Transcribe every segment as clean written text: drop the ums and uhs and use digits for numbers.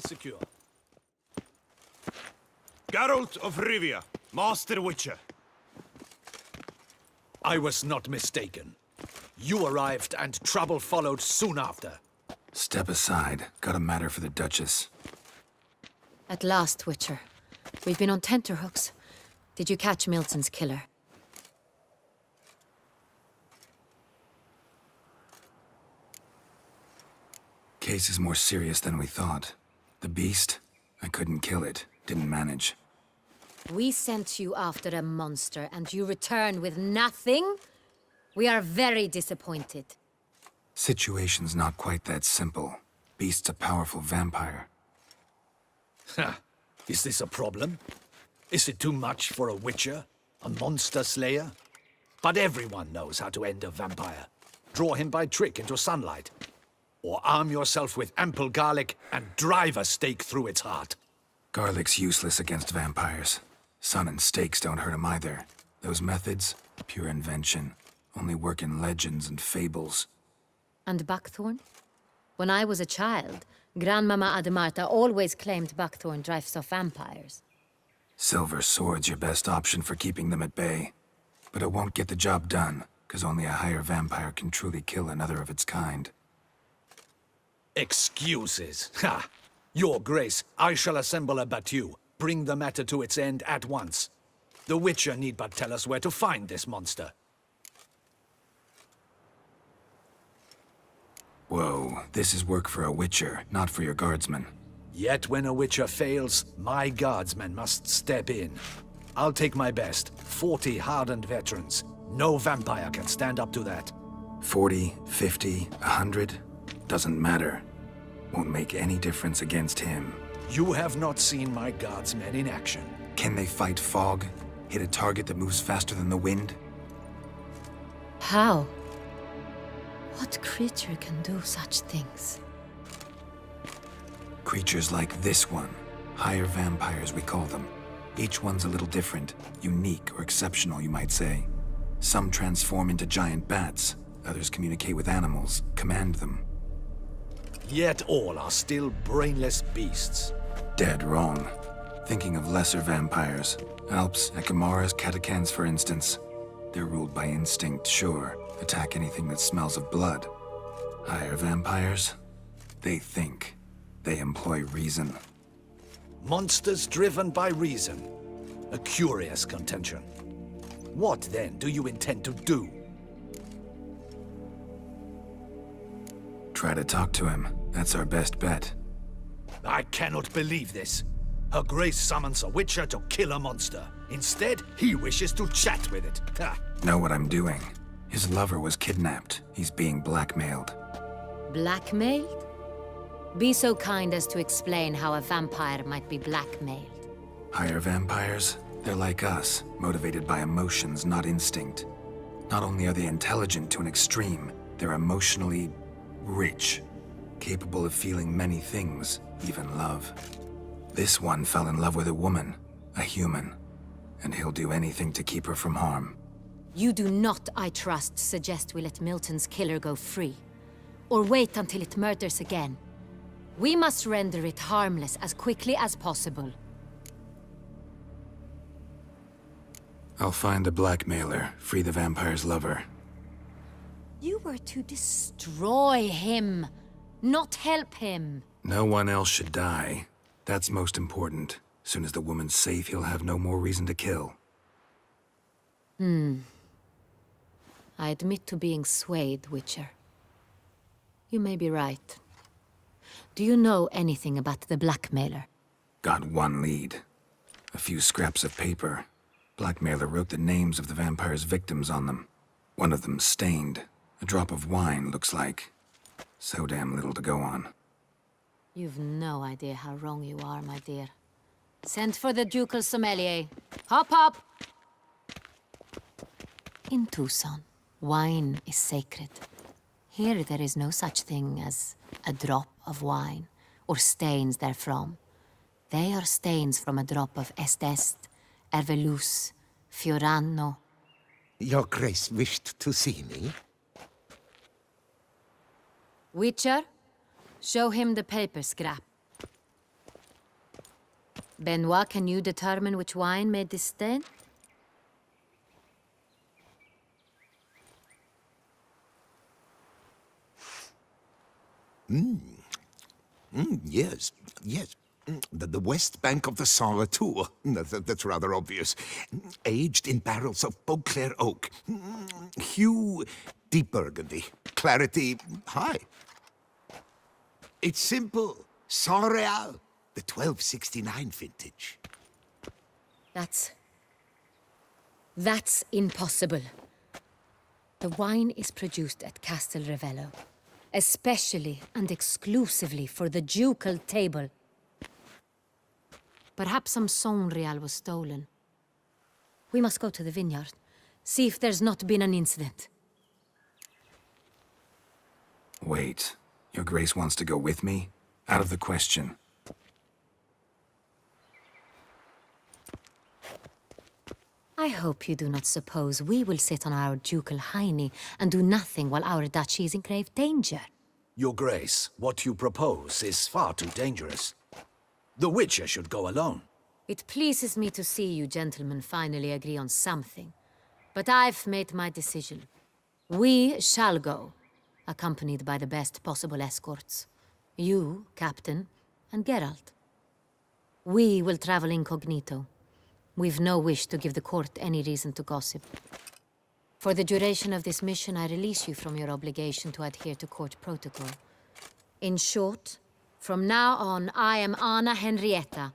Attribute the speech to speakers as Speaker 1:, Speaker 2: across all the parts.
Speaker 1: secure. Geralt of Rivia, Master Witcher. I was not mistaken. You arrived and trouble followed soon after.
Speaker 2: Step aside. Got a matter for the Duchess.
Speaker 3: At last, Witcher. We've been on tenterhooks. Did you catch Milton's killer?
Speaker 2: Case is more serious than we thought. The beast? I couldn't kill it. Didn't manage.
Speaker 3: We sent you after a monster, and you return with nothing? We are very disappointed.
Speaker 2: Situation's not quite that simple. Beast's a powerful vampire.
Speaker 1: Ha! Is this a problem? Is it too much for a witcher? A monster slayer? But everyone knows how to end a vampire. Draw him by trick into sunlight. Or arm yourself with ample garlic and drive a stake through its heart.
Speaker 2: Garlic's useless against vampires. Sun and stakes don't hurt him either. Those methods, pure invention. Only work in legends and fables.
Speaker 3: And buckthorn? When I was a child, Grandmama Ademarta always claimed buckthorn drives off vampires.
Speaker 2: Silver sword's your best option for keeping them at bay. But it won't get the job done, because only a higher vampire can truly kill another of its kind.
Speaker 1: Excuses. Ha! Your Grace, I shall assemble a battue. Bring the matter to its end at once. The Witcher need but tell us where to find this monster.
Speaker 2: Whoa, this is work for a Witcher, not for your guardsmen.
Speaker 1: Yet when a Witcher fails, my guardsmen must step in. I'll take my best. 40 hardened veterans. No vampire can stand up to that.
Speaker 2: 40, 50, 100? Doesn't matter. Won't make any difference against him.
Speaker 1: You have not seen my guardsmen in action.
Speaker 2: Can they fight fog? Hit a target that moves faster than the wind?
Speaker 3: How? What creature can do such things?
Speaker 2: Creatures like this one. Higher vampires, we call them. Each one's a little different. Unique or exceptional, you might say. Some transform into giant bats. Others communicate with animals, command them.
Speaker 1: Yet all are still brainless beasts.
Speaker 2: Dead wrong. Thinking of lesser vampires. Alps, Ekamaras, Catacans, for instance. They're ruled by instinct, sure. Attack anything that smells of blood. Higher vampires? They think. They employ reason.
Speaker 1: Monsters driven by reason. A curious contention. What, then, do you intend to do?
Speaker 2: Try to talk to him. That's our best bet.
Speaker 1: I cannot believe this. Her Grace summons a Witcher to kill a monster. Instead, he wishes to chat with it. Ha!
Speaker 2: Know what I'm doing. His lover was kidnapped. He's being blackmailed.
Speaker 3: Blackmailed? Be so kind as to explain how a vampire might be blackmailed.
Speaker 2: Higher vampires? They're like us, motivated by emotions, not instinct. Not only are they intelligent to an extreme, they're emotionally rich, capable of feeling many things, even love. This one fell in love with a woman, a human, and he'll do anything to keep her from harm.
Speaker 3: You do not, I trust, suggest we let Milton's killer go free, or wait until it murders again. We must render it harmless as quickly as possible.
Speaker 2: I'll find the blackmailer, free the vampire's lover.
Speaker 3: You were to destroy him, not help him.
Speaker 2: No one else should die. That's most important. Soon as the woman's safe, he'll have no more reason to kill.
Speaker 3: I admit to being swayed, Witcher. You may be right. Do you know anything about the blackmailer?
Speaker 2: Got one lead. A few scraps of paper. Blackmailer wrote the names of the vampire's victims on them. One of them stained. A drop of wine, looks like. So damn little to go on.
Speaker 3: You've no idea how wrong you are, my dear. Send for the ducal sommelier. Hop, hop! In Tucson, wine is sacred. Here there is no such thing as a drop of wine, or stains therefrom. They are stains from a drop of Estest, Ervelus, Fiorano.
Speaker 4: Your Grace wished to see me?
Speaker 3: Witcher, show him the paper scrap. Benoit, can you determine which wine made this stain?
Speaker 4: Yes, yes. The west bank of the Saar Tour. That's rather obvious. Aged in barrels of Beauclair oak. Hue, deep burgundy. Clarity, high. It's simple. Saint-Réal, the 1269 vintage.
Speaker 3: That's impossible. The wine is produced at Castel Ravello, especially and exclusively for the ducal table. Perhaps some Saint-Réal was stolen. We must go to the vineyard, see if there's not been an incident.
Speaker 2: Wait, Your Grace wants to go with me? Out of the question.
Speaker 3: I hope you do not suppose we will sit on our ducal hiney and do nothing while our duchy is in grave danger.
Speaker 1: Your Grace, what you propose is far too dangerous. The Witcher should go alone.
Speaker 3: It pleases me to see you gentlemen finally agree on something. But I've made my decision. We shall go, accompanied by the best possible escorts. You, Captain, and Geralt. We will travel incognito. We've no wish to give the court any reason to gossip. For the duration of this mission, I release you from your obligation to adhere to court protocol. In short, from now on, I am Anna Henrietta,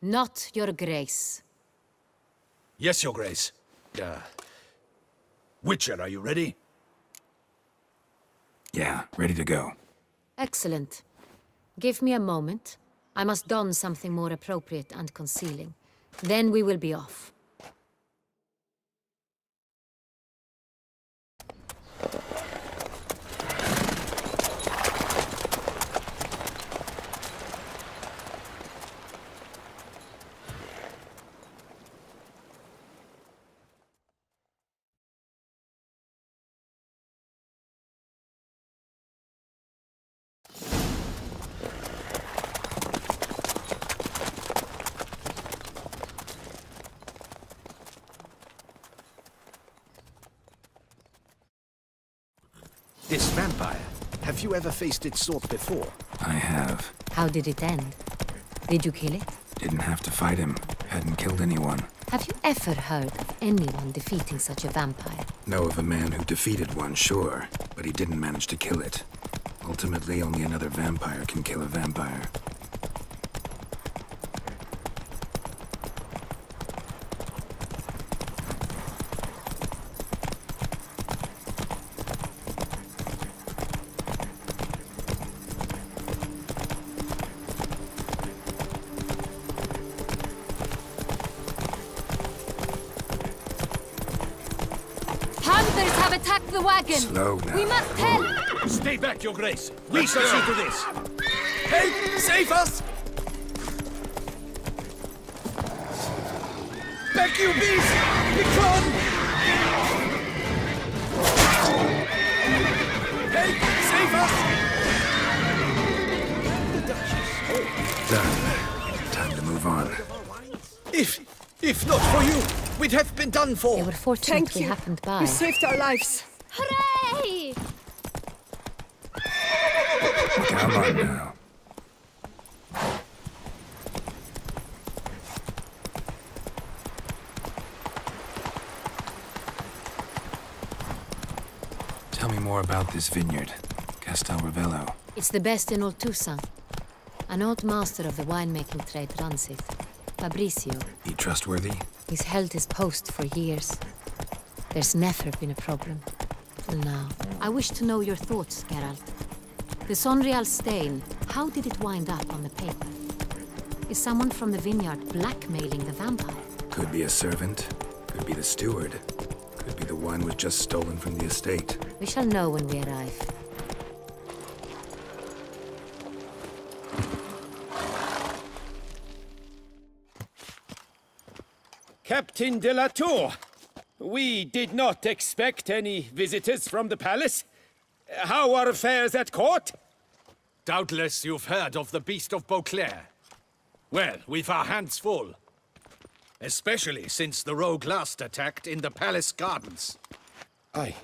Speaker 3: not Your Grace.
Speaker 1: Yes, Your Grace. Witcher, are you ready?
Speaker 2: Yeah, ready to go.
Speaker 3: Excellent. Give me a moment. I must don something more appropriate and concealing. Then we will be off.
Speaker 1: This vampire, have you ever faced its sort before?
Speaker 2: I have.
Speaker 3: How did it end? Did you kill it?
Speaker 2: Didn't have to fight him. Hadn't killed anyone.
Speaker 3: Have you ever heard of anyone defeating such a vampire?
Speaker 2: Know of a man who defeated one, sure, but he didn't manage to kill it. Ultimately, only another vampire can kill a vampire.
Speaker 3: Hunters have attacked the wagon!
Speaker 2: Slow now.
Speaker 3: We must help!
Speaker 1: Stay back, Your Grace. We shall see to this. Help! Save us! Back, you beast! Begone! Help! Save us!
Speaker 2: Done. Time to move on.
Speaker 1: If not for you, we'd have been done for.
Speaker 3: They were fortunate we happened by.
Speaker 5: You saved our lives.
Speaker 3: Hooray!
Speaker 2: Come on now. Tell me more about this vineyard, Castel Ravello.
Speaker 3: It's the best in all Toussaint. An old master of the winemaking trade runs it. Fabricio.
Speaker 2: He trustworthy?
Speaker 3: He's held his post for years. There's never been a problem. Till now. I wish to know your thoughts, Geralt. The Saint-Réal stain, how did it wind up on the paper? Is someone from the vineyard blackmailing the vampire?
Speaker 2: Could be a servant. Could be the steward. Could be the wine was just stolen from the estate.
Speaker 3: We shall know when we arrive.
Speaker 6: Captain de la Tour, we did not expect any visitors from the palace. How are affairs at court?
Speaker 1: Doubtless you've heard of the Beast of Beauclair. Well, we've our hands full. Especially since the rogue last attacked in the palace gardens.
Speaker 6: I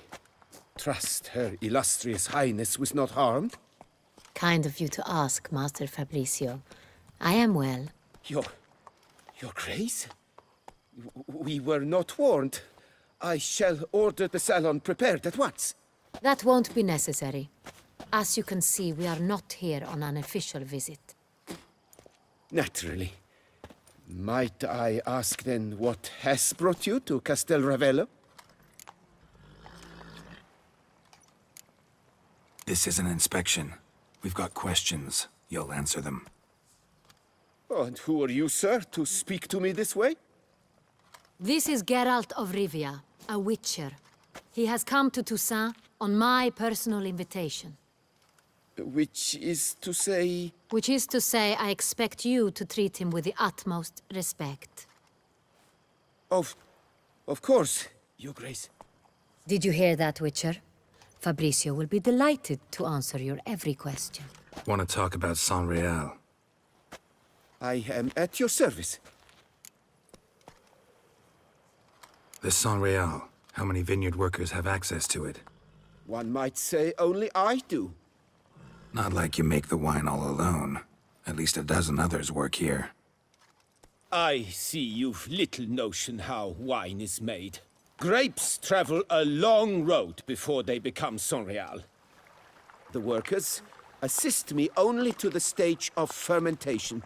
Speaker 6: trust Her Illustrious Highness was not harmed.
Speaker 3: Kind of you to ask, Master Fabricio. I am well.
Speaker 6: Your Grace? We were not warned. I shall order the salon prepared at once.
Speaker 3: That won't be necessary. As you can see, we are not here on an official visit.
Speaker 6: Naturally. Might I ask then what has brought you to Castel Ravello?
Speaker 2: This is an inspection. We've got questions. You'll answer them.
Speaker 6: Oh, and who are you, sir, to speak to me this way?
Speaker 3: This is Geralt of Rivia, a witcher. He has come to Toussaint on my personal invitation.
Speaker 6: Which is to say...
Speaker 3: Which is to say, I expect you to treat him with the utmost respect.
Speaker 6: Of course, Your Grace.
Speaker 3: Did you hear that, Witcher? Fabricio will be delighted to answer your every question.
Speaker 2: Want to talk about San Real?
Speaker 6: I am at your service.
Speaker 2: The San Real. How many vineyard workers have access to it?
Speaker 6: One might say only I do.
Speaker 2: Not like you make the wine all alone. At least a dozen others work here.
Speaker 6: I see you've little notion how wine is made. Grapes travel a long road before they become Sonreal. The workers assist me only to the stage of fermentation.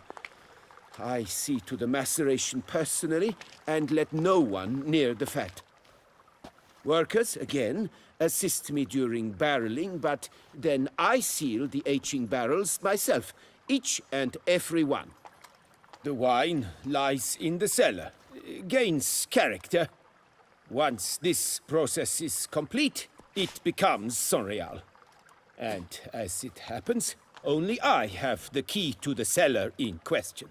Speaker 6: I see to the maceration personally and let no one near the fat. Workers, again, assist me during barreling, but then I seal the aging barrels myself, each and every one. The wine lies in the cellar, gains character. Once this process is complete, it becomes Sonreal. And as it happens, only I have the key to the cellar in question.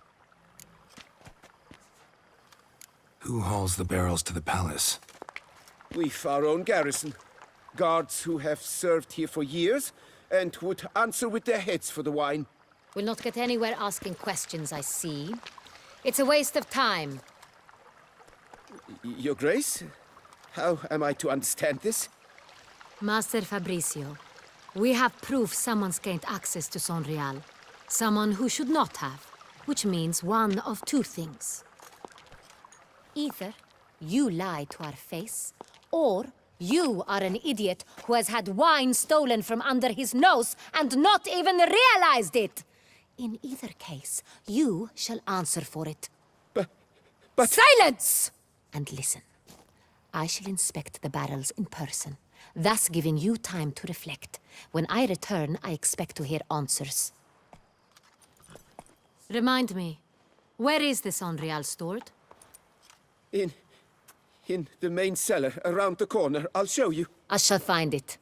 Speaker 2: Who hauls the barrels to the palace?
Speaker 6: We've our own garrison. Guards who have served here for years and would answer with their heads for the wine.
Speaker 3: We'll not get anywhere asking questions, I see. It's a waste of time.
Speaker 6: Your Grace? How am I to understand this?
Speaker 3: Master Fabricio, we have proof someone's gained access to Sonreal. Someone who should not have. Which means one of two things. Either you lie to our face, or you are an idiot who has had wine stolen from under his nose and not even realized it. In either case, you shall answer for it.
Speaker 6: But...
Speaker 3: Silence! And listen. I shall inspect the barrels in person, thus giving you time to reflect. When I return, I expect to hear answers. Remind me, where is this Sonreal stored?
Speaker 6: In the main cellar, around the corner. I'll show you.
Speaker 3: I shall find it.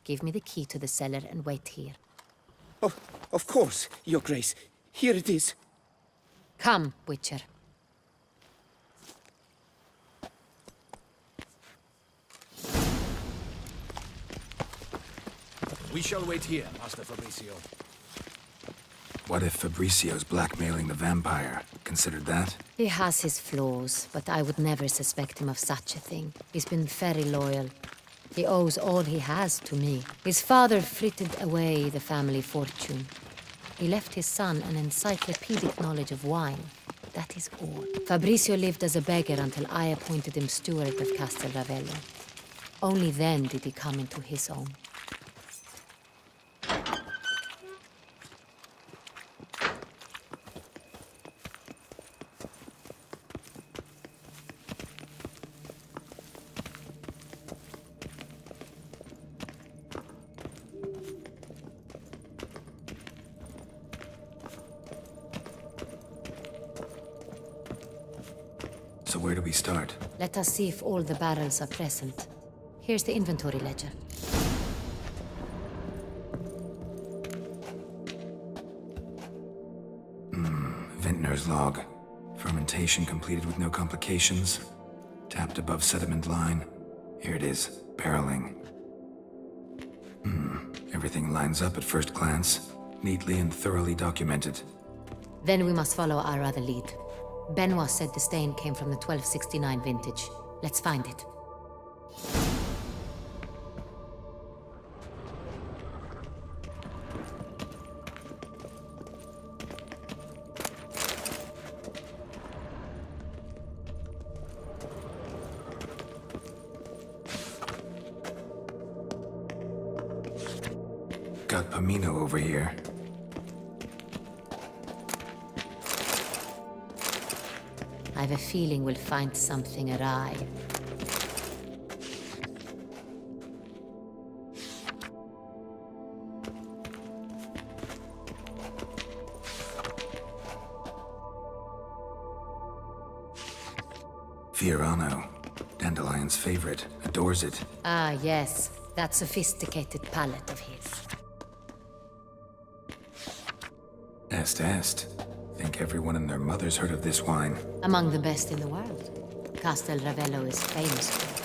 Speaker 3: Give me the key to the cellar and wait here.
Speaker 6: Oh, of course, Your Grace. Here it is.
Speaker 3: Come, Witcher.
Speaker 1: We shall wait here, Master Fabricio.
Speaker 2: What if Fabricio's blackmailing the vampire? Considered that?
Speaker 3: He has his flaws, but I would never suspect him of such a thing. He's been very loyal. He owes all he has to me. His father frittered away the family fortune. He left his son an encyclopedic knowledge of wine. That is all. Fabricio lived as a beggar until I appointed him steward of Castel Ravello. Only then did he come into his own.
Speaker 2: So where do we start?
Speaker 3: Let us see if all the barrels are present. Here's the inventory ledger.
Speaker 2: Vintner's log. Fermentation completed with no complications. Tapped above sediment line. Here it is. Barreling. Everything lines up at first glance. Neatly and thoroughly documented.
Speaker 3: Then we must follow our other lead. Benoit said the stain came from the 1269 vintage. Let's find it.
Speaker 2: Got Pomino over here.
Speaker 3: I have a feeling we'll find something awry.
Speaker 2: Fiorano, Dandelion's favorite, adores it.
Speaker 3: Ah, yes. That sophisticated palate of his.
Speaker 2: Est. Think everyone and their mother's heard of this wine.
Speaker 3: Among the best in the world. Castel Ravello is famous for it.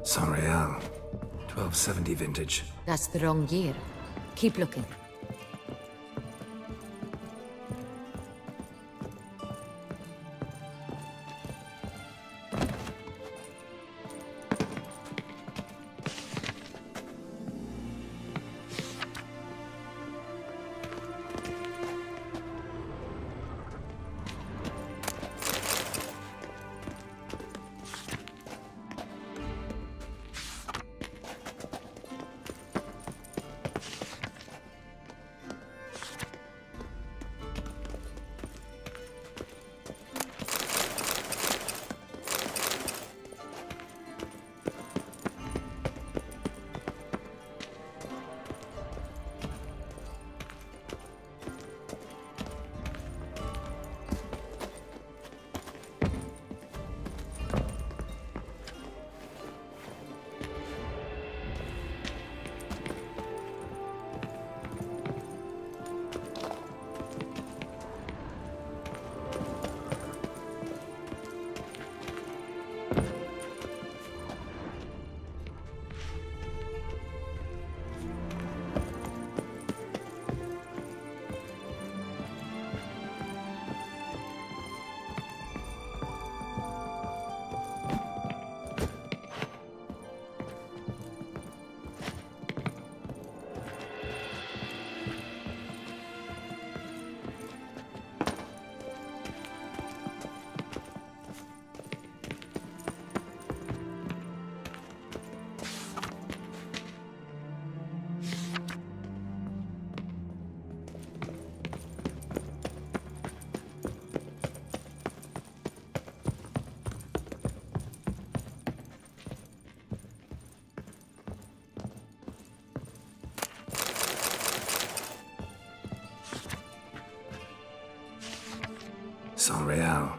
Speaker 2: San Real, 1270 vintage.
Speaker 3: That's the wrong year. Keep looking.
Speaker 2: San Real.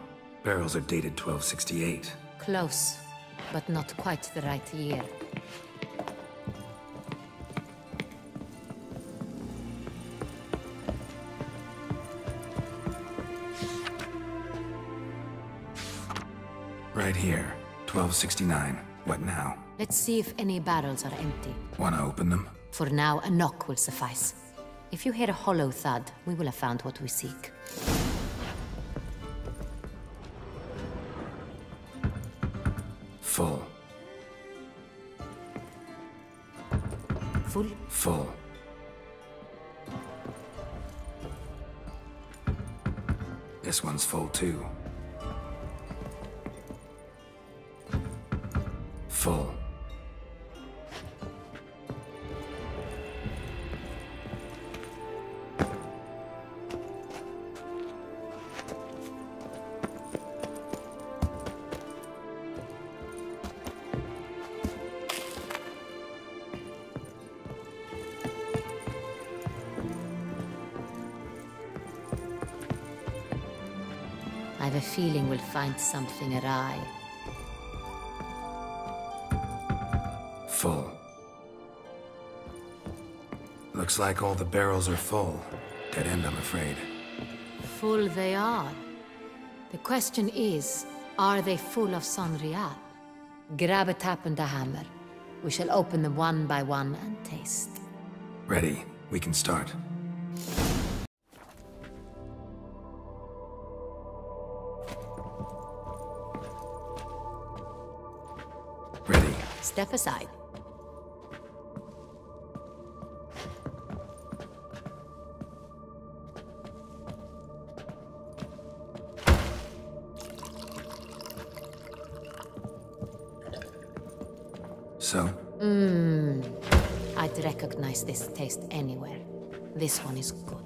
Speaker 2: Barrels are dated 1268.
Speaker 3: Close, but not quite the right year.
Speaker 2: Right here, 1269. What now?
Speaker 3: Let's see if any barrels are empty.
Speaker 2: Wanna open them?
Speaker 3: For now, a knock will suffice. If you hear a hollow thud, we will have found what we seek.
Speaker 2: Full.
Speaker 3: Full?
Speaker 2: Full. This one's full too. Full.
Speaker 3: I have a feeling we'll find something awry.
Speaker 2: Full. Looks like all the barrels are full. Dead end, I'm afraid.
Speaker 3: Full they are. The question is, are they full of Sonreal? Grab a tap and a hammer. We shall open them one by one and taste.
Speaker 2: Ready. We can start. Ready.
Speaker 3: Step aside.
Speaker 2: So?
Speaker 3: I'd recognize this taste anywhere. This one is good.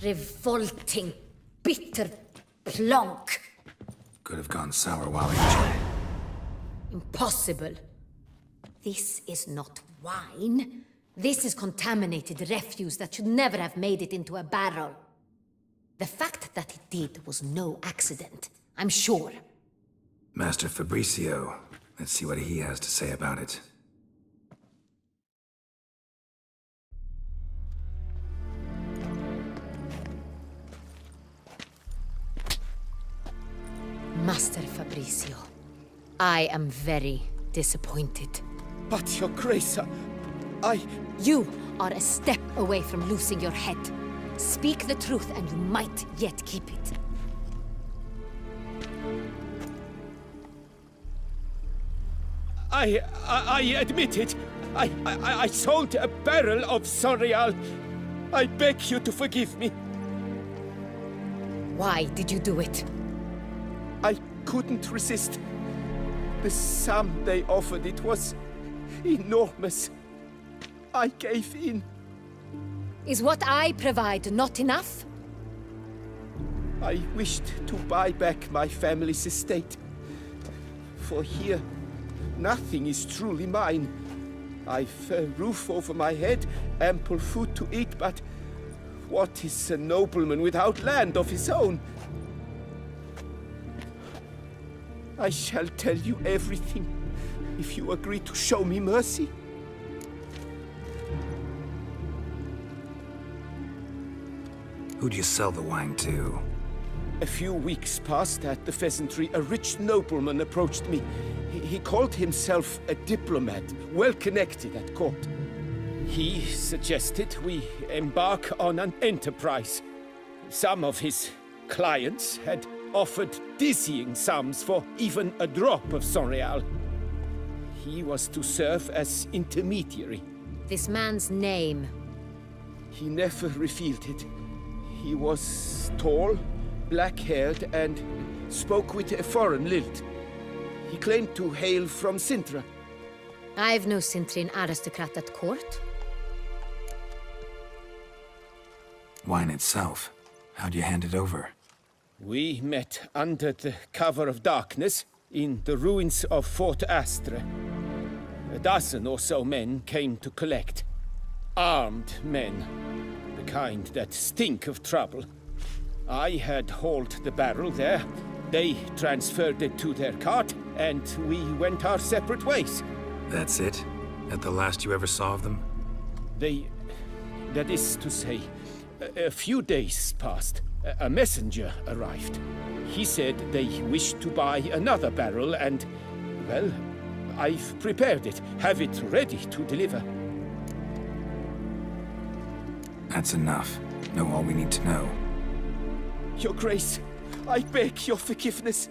Speaker 3: Revolting, bitter plonk.
Speaker 2: Could have gone sour while aging.
Speaker 3: Impossible. This is not wine. This is contaminated refuse that should never have made it into a barrel. The fact that it did was no accident, I'm sure.
Speaker 2: Master Fabricio. Let's see what he has to say about it.
Speaker 3: Master Fabricio, I am very disappointed.
Speaker 6: But, Your Grace,
Speaker 3: You are a step away from losing your head. Speak the truth and you might yet keep it.
Speaker 6: I admit it. I sold a barrel of Sonreal. I beg you to forgive me.
Speaker 3: Why did you do it?
Speaker 6: I couldn't resist. The sum they offered, it was enormous. I gave in.
Speaker 3: Is what I provide not enough?
Speaker 6: I wished to buy back my family's estate. For here, nothing is truly mine. I've a roof over my head, ample food to eat, but what is a nobleman without land of his own? I shall tell you everything, if you agree to show me mercy.
Speaker 2: Who'd you sell the wine to?
Speaker 6: A few weeks past at the pheasantry, a rich nobleman approached me. He called himself a diplomat, well connected at court. He suggested we embark on an enterprise. Some of his clients had offered dizzying sums for even a drop of Sonreal. He was to serve as intermediary.
Speaker 3: This man's name?
Speaker 6: He never revealed it. He was tall, black-haired, and spoke with a foreign lilt. He claimed to hail from Sintra.
Speaker 3: I've no Sintrian aristocrat at court.
Speaker 2: Wine itself. How'd you hand it over?
Speaker 6: We met under the cover of darkness in the ruins of Fort Astre. A dozen or so men came to collect. Armed men. The kind that stink of trouble. I had hauled the barrel there. They transferred it to their cart, and we went our separate ways.
Speaker 2: That's it? At the last you ever saw of them?
Speaker 6: That is to say, a few days passed. A messenger arrived. He said they wished to buy another barrel and, well, I've prepared it. Have it ready to deliver.
Speaker 2: That's enough. Know all we need to know.
Speaker 6: Your Grace, I beg your forgiveness.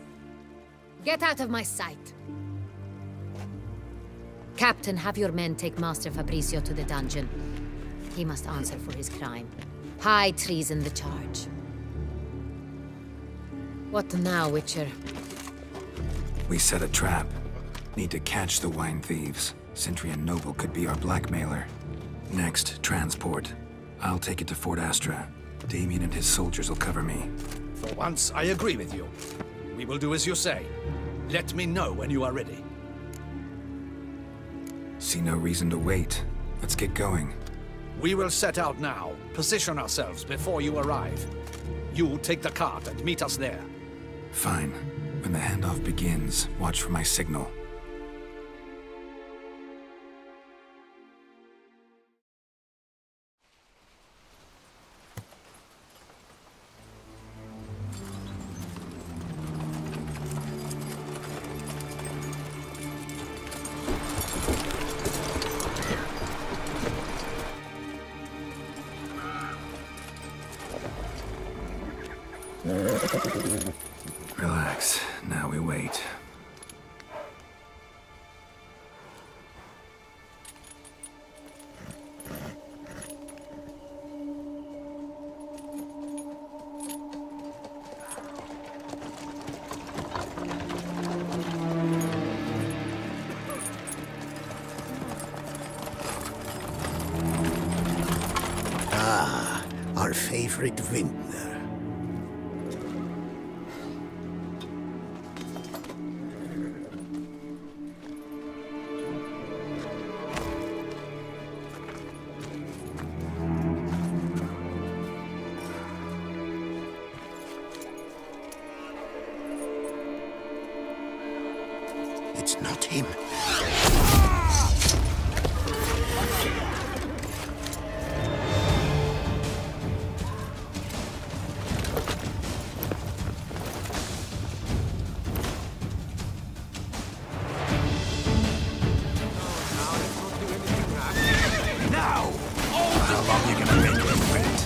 Speaker 3: Get out of my sight. Captain, have your men take Master Fabricio to the dungeon. He must answer for his crime. High treason the charge. What now, Witcher?
Speaker 2: We set a trap. Need to catch the wine thieves. Sintrian noble could be our blackmailer. Next, transport. I'll take it to Fort Astra. Damien and his soldiers will cover me.
Speaker 1: For once, I agree with you. We will do as you say. Let me know when you are ready.
Speaker 2: See no reason to wait. Let's get going.
Speaker 1: We will set out now. Position ourselves before you arrive. You take the cart and meet us there.
Speaker 2: Fine. When the handoff begins, watch for my signal. Relax. Now we wait.
Speaker 4: Ah, our favorite vintner. It's not him.
Speaker 1: Now!
Speaker 2: How long are you gonna make me wait?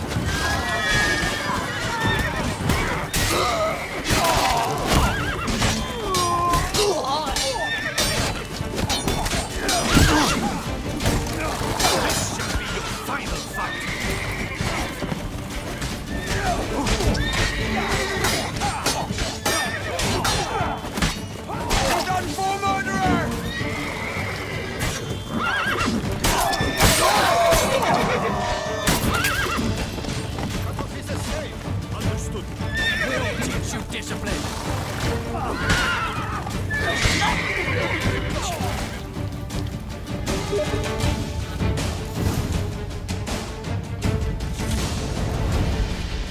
Speaker 1: Final fight! Done for, murderer! Understood. We'll teach you discipline.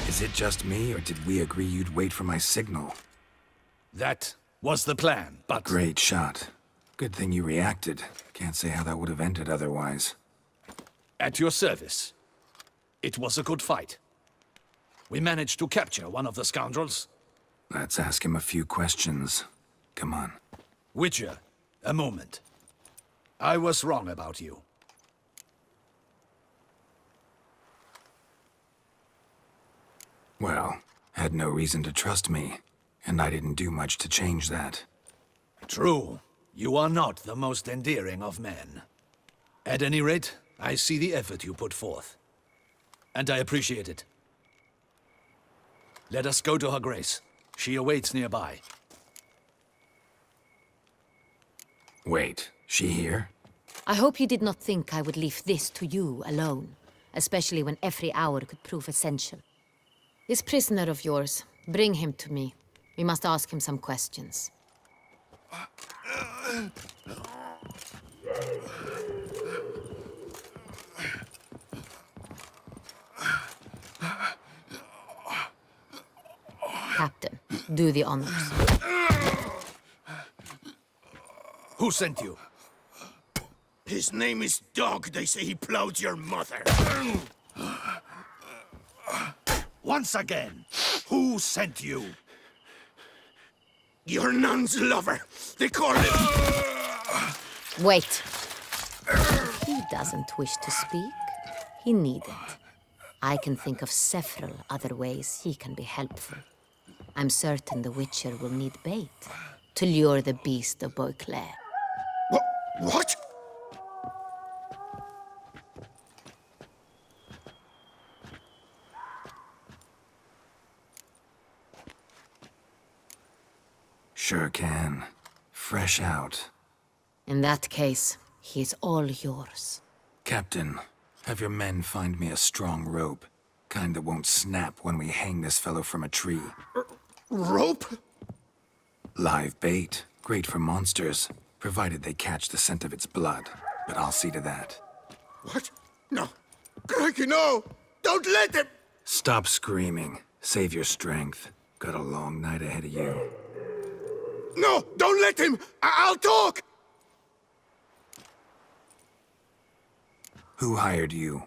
Speaker 2: Is it just me, or did we agree you'd wait for my signal?
Speaker 1: That was the plan, but...
Speaker 2: Great shot. Good thing you reacted. Can't say how that would have ended otherwise.
Speaker 1: At your service. It was a good fight. We managed to capture one of the scoundrels.
Speaker 2: Let's ask him a few questions. Come on.
Speaker 1: Witcher, a moment. I was wrong about you.
Speaker 2: Well, had no reason to trust me, and I didn't do much to change that.
Speaker 1: True. You are not the most endearing of men. At any rate, I see the effort you put forth. And I appreciate it. Let us go to her grace. She awaits nearby.
Speaker 2: Wait, she here?
Speaker 3: I hope you did not think I would leave this to you alone, especially when every hour could prove essential. This prisoner of yours, bring him to me. We must ask him some questions. Captain, do the honors.
Speaker 1: Who sent you?
Speaker 5: His name is Dog. They say he plowed your mother.
Speaker 1: Once again, who sent you?
Speaker 5: Your nun's lover. They call him...
Speaker 3: Wait. He doesn't wish to speak. He needn't. I can think of several other ways he can be helpful. I'm certain the Witcher will need bait to lure the beast of Beauclair.
Speaker 5: What?
Speaker 2: Sure can. Fresh out.
Speaker 3: In that case, he is all yours.
Speaker 2: Captain, have your men find me a strong rope. Kind that won't snap when we hang this fellow from a tree.
Speaker 5: Rope?
Speaker 2: Live bait. Great for monsters, provided they catch the scent of its blood. But I'll see to that.
Speaker 5: What? No. Crikey, no! Don't let him!
Speaker 2: Stop screaming. Save your strength. Got a long night ahead of you.
Speaker 5: No! Don't let him! I'll talk!
Speaker 2: Who hired you?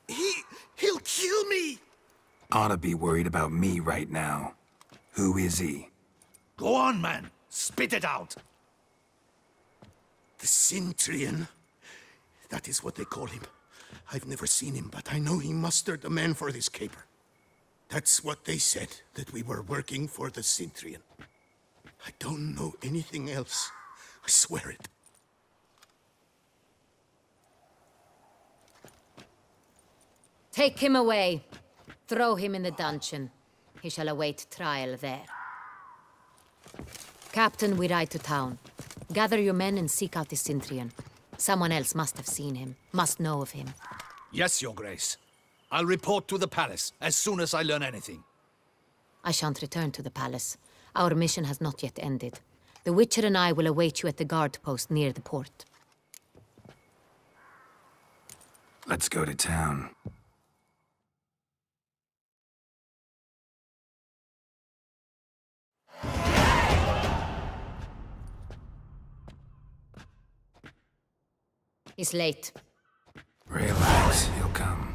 Speaker 5: He'll kill me!
Speaker 2: Ought to be worried about me right now. Who is he?
Speaker 1: Go on, man. Spit it out.
Speaker 5: The Cintrian. That is what they call him. I've never seen him, but I know he mustered a man for this caper. That's what they said, that we were working for the Cintrian. I don't know anything else. I swear it.
Speaker 3: Take him away. Throw him in the dungeon. He shall await trial there. Captain, we ride to town. Gather your men and seek out the Cintrian. Someone else must have seen him, must know of him.
Speaker 1: Yes, Your Grace. I'll report to the palace as soon as I learn anything.
Speaker 3: I shan't return to the palace. Our mission has not yet ended. The Witcher and I will await you at the guard post near the port.
Speaker 2: Let's go to town.
Speaker 3: He's late.
Speaker 2: Relax, he'll come.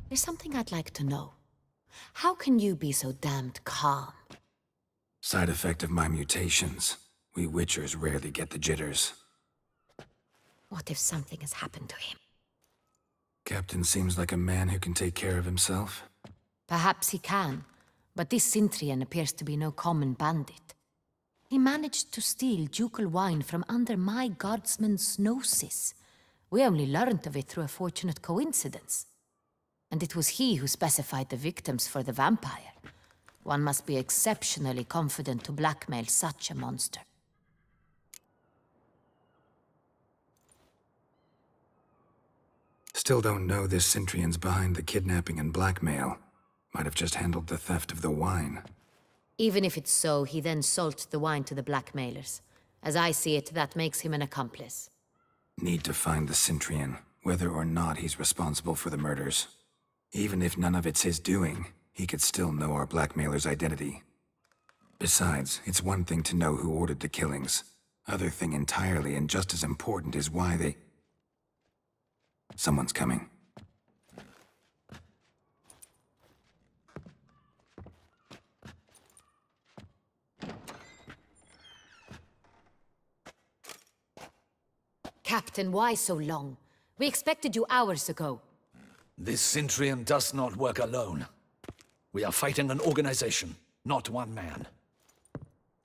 Speaker 3: There's something I'd like to know. How can you be so damned calm?
Speaker 2: Side effect of my mutations. We Witchers rarely get the jitters.
Speaker 3: What if something has happened to him?
Speaker 2: Captain seems like a man who can take care of himself.
Speaker 3: Perhaps he can, but this Cintrian appears to be no common bandit. He managed to steal ducal wine from under my guardsman's noses. We only learned of it through a fortunate coincidence. And it was he who specified the victims for the vampire. One must be exceptionally confident to blackmail such a monster.
Speaker 2: Still don't know this Cintrian's behind the kidnapping and blackmail. Might have just handled the theft of the wine.
Speaker 3: Even if it's so, he then sold the wine to the blackmailers. As I see it, that makes him an accomplice.
Speaker 2: Need to find the Cintrian, whether or not he's responsible for the murders. Even if none of it's his doing, he could still know our blackmailer's identity. Besides, it's one thing to know who ordered the killings. Other thing entirely, and just as important, is why they... Someone's coming.
Speaker 3: Captain, why so long? We expected you hours ago.
Speaker 1: This Cintrian does not work alone. We are fighting an organization, not one man.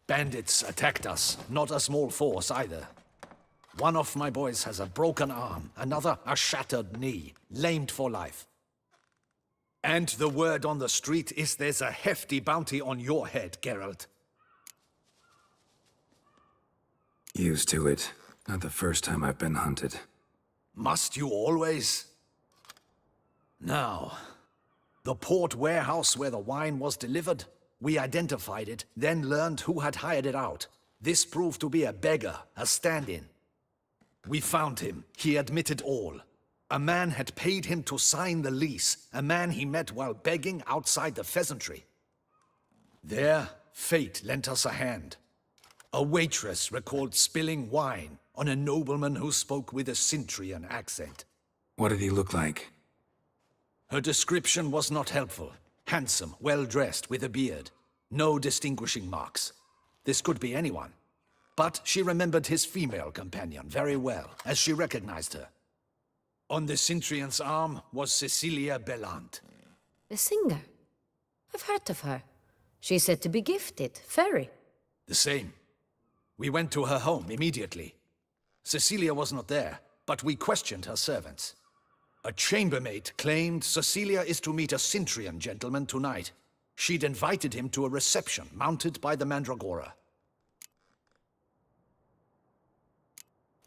Speaker 1: Bandits attacked us, not a small force either. One of my boys has a broken arm, another a shattered knee, lamed for life. And the word on the street is there's a hefty bounty on your head, Geralt.
Speaker 2: Used to it. Not the first time I've been hunted.
Speaker 1: Must you always? Now, the port warehouse where the wine was delivered, we identified it, then learned who had hired it out. This proved to be a beggar, a stand-in. We found him. He admitted all. A man had paid him to sign the lease, a man he met while begging outside the pheasantry. There, fate lent us a hand. A waitress recalled spilling wine on a nobleman who spoke with a Cintrian accent.
Speaker 2: What did he look like?
Speaker 1: Her description was not helpful. Handsome, well-dressed, with a beard. No distinguishing marks. This could be anyone. But she remembered his female companion very well, as she recognized her. On the Cintrian's arm was Cecilia Bellant.
Speaker 3: The singer? I've heard of her. She's said to be gifted, fairy.
Speaker 1: The same. We went to her home immediately. Cecilia was not there, but we questioned her servants. A chambermaid claimed Cecilia is to meet a Cintrian gentleman tonight. She'd invited him to a reception mounted by the Mandragora.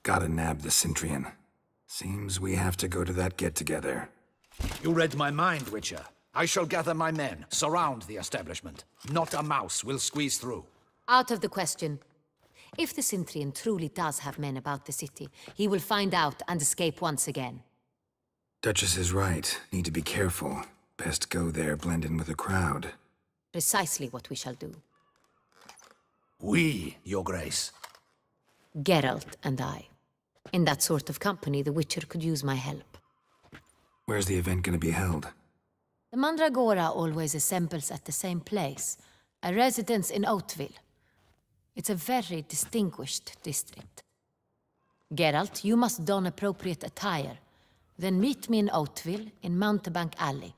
Speaker 2: Gotta nab the Cintrian. Seems we have to go to that get-together.
Speaker 1: You read my mind, Witcher. I shall gather my men, surround the establishment. Not a mouse will squeeze through.
Speaker 3: Out of the question. If the Cintrian truly does have men about the city, he will find out and escape once again.
Speaker 2: Duchess is right. Need to be careful. Best go there, blend in with the crowd.
Speaker 3: Precisely what we shall do.
Speaker 1: We, Your Grace.
Speaker 3: Geralt and I. In that sort of company, the Witcher could use my help.
Speaker 2: Where's the event gonna be held?
Speaker 3: The Mandragora always assembles at the same place, a residence in Oatville. It's a very distinguished district. Geralt, you must don appropriate attire. Then meet me in Oatville, in Mountebank Alley.